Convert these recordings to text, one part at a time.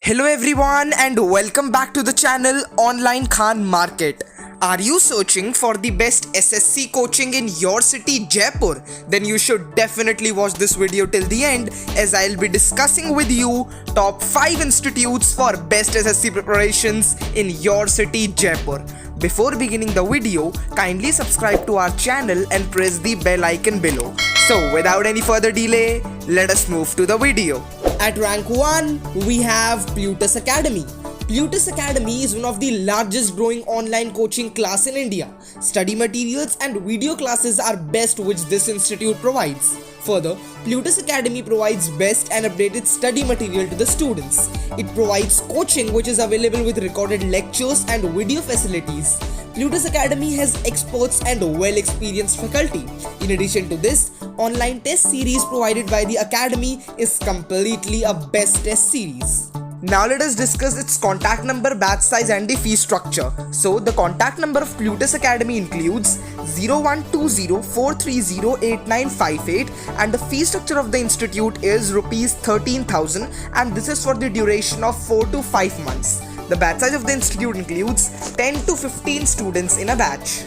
Hello everyone and welcome back to the channel Online Khan Market. Are you searching for the best SSC coaching in your city Jaipur? Then you should definitely watch this video till the end as I'll be discussing with you top 5 institutes for best SSC preparations in your city Jaipur. Before beginning the video, kindly subscribe to our channel and press the bell icon below. So without any further delay, let us move to the video. At rank 1, we have Plutus Academy. Plutus Academy is one of the largest growing online coaching class in India. Study materials and video classes are best which this institute provides. Further, Plutus Academy provides best and updated study material to the students. It provides coaching which is available with recorded lectures and video facilities. Plutus Academy has experts and well-experienced faculty. In addition to this, online test series provided by the Academy is completely a best test series. Now let us discuss its contact number, batch size and the fee structure. So the contact number of Plutus Academy includes 0120-430-8958 and the fee structure of the institute is Rs 13,000 and this is for the duration of 4 to 5 months. The batch size of the institute includes 10 to 15 students in a batch.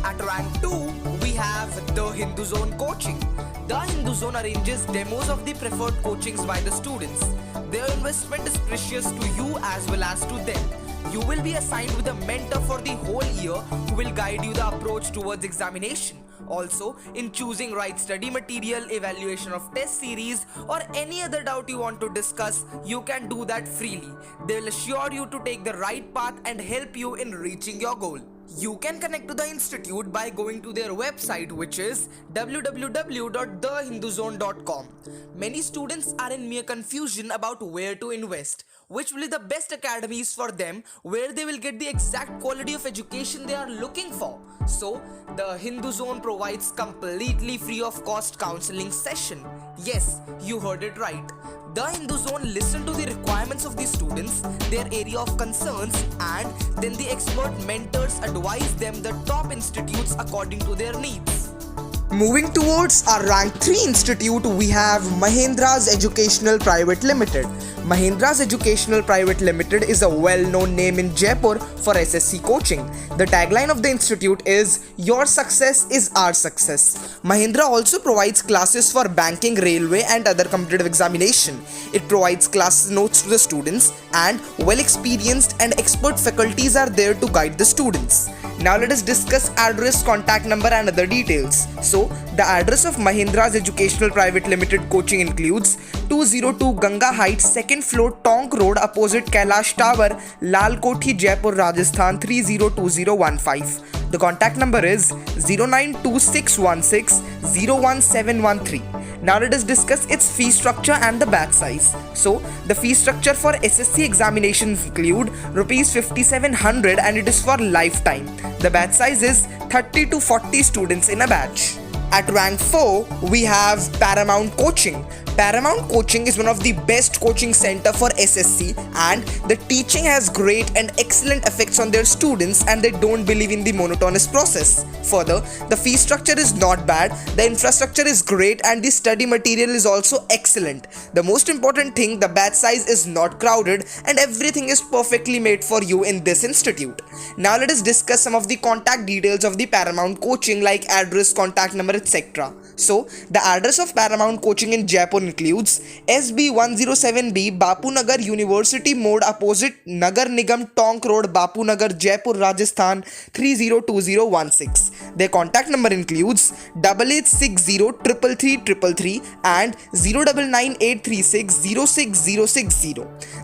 At rank 2, we have the Hindu Zone Coaching. The Hindu Zone arranges demos of the preferred coachings by the students. Their investment is precious to you as well as to them. You will be assigned with a mentor for the whole year who will guide you the approach towards examination. Also, in choosing right study material, evaluation of test series or any other doubt you want to discuss, you can do that freely. They will assure you to take the right path and help you in reaching your goal. You can connect to the institute by going to their website which is www.thehinduzone.com. Many students are in mere confusion about where to invest, which will be the best academies for them where they will get the exact quality of education they are looking for. So, the Hindu Zone provides completely free of cost counseling session. Yes, you heard it right. The Hindu Zone listen to the requirements of the students, their area of concerns and then the expert mentors advise them the top institutes according to their needs. Moving towards our rank 3 institute, we have Mahendra's Educational Private Limited. Mahendra's Educational Private Limited is a well-known name in Jaipur for SSC coaching. The tagline of the institute is "Your success is our success." Mahendra also provides classes for banking, railway and other competitive examination. It provides class notes to the students and well-experienced and expert faculties are there to guide the students. Now let us discuss address, contact number and other details. So, the address of Mahendra's Educational Private Limited coaching includes 202 Ganga Heights, 2nd floor, Tonk Road, opposite Kailash Tower, Lal Kothi, Jaipur, Rajasthan 302015. The contact number is 092616 Now let us discuss its fee structure and the batch size. So, the fee structure for SSC examinations include Rs 5700 and it is for lifetime. The batch size is 30 to 40 students in a batch. At rank 4, we have Paramount Coaching. Paramount Coaching is one of the best coaching center for SSC and the teaching has great and excellent effects on their students and they don't believe in the monotonous process. Further, the fee structure is not bad, the infrastructure is great and the study material is also excellent. The most important thing, the batch size is not crowded and everything is perfectly made for you in this institute. Now let us discuss some of the contact details of the Paramount Coaching like address, contact number, etc. So, the address of Paramount Coaching in Jaipur includes SB 107B, Bapu Nagar, University Mode, opposite Nagar Nigam, Tonk Road, Bapu Nagar, Jaipur, Rajasthan 302016. Their contact number includes 8860 and 099836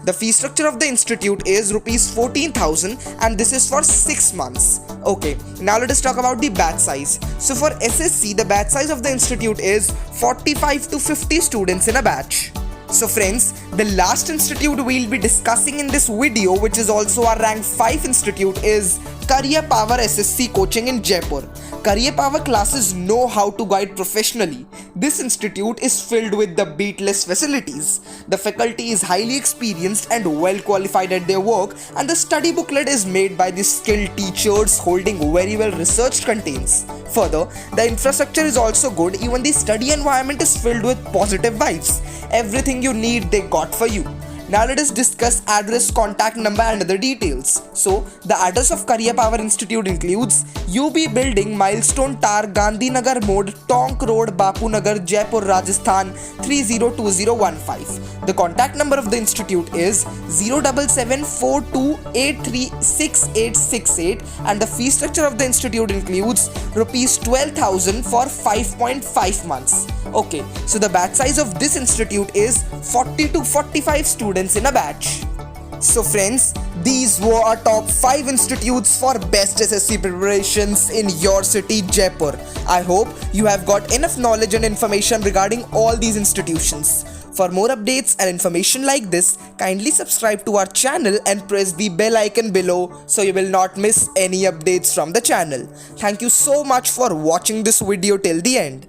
The fee structure of the institute is Rs 14,000 and this is for 6 months. Okay, now let us talk about the batch size. So for SSC, the batch size of the institute is 45 to 50 students in a batch. So friends, the last institute we'll be discussing in this video, which is also our rank 5 institute, is Career Power SSC Coaching in Jaipur. Career Power classes know how to guide professionally. This institute is filled with the beatless facilities. The faculty is highly experienced and well qualified at their work and the study booklet is made by the skilled teachers holding very well researched contents. Further, the infrastructure is also good, even the study environment is filled with positive vibes. Everything you need they got for you. Now let us discuss address, contact number and other details. So the address of Career Power Institute includes UB Building, Milestone Tower, Gandhinagar Mode, Tonk Road, Bapu Nagar, Jaipur, Rajasthan 302015. The contact number of the institute is 07742836868 and the fee structure of the institute includes rupees 12,000 for 5.5 months. Okay, so the batch size of this institute is 40 to 45 students in a batch. So friends, these were our top 5 institutes for best SSC preparations in your city, Jaipur. I hope you have got enough knowledge and information regarding all these institutions. For more updates and information like this, kindly subscribe to our channel and press the bell icon below so you will not miss any updates from the channel. Thank you so much for watching this video till the end.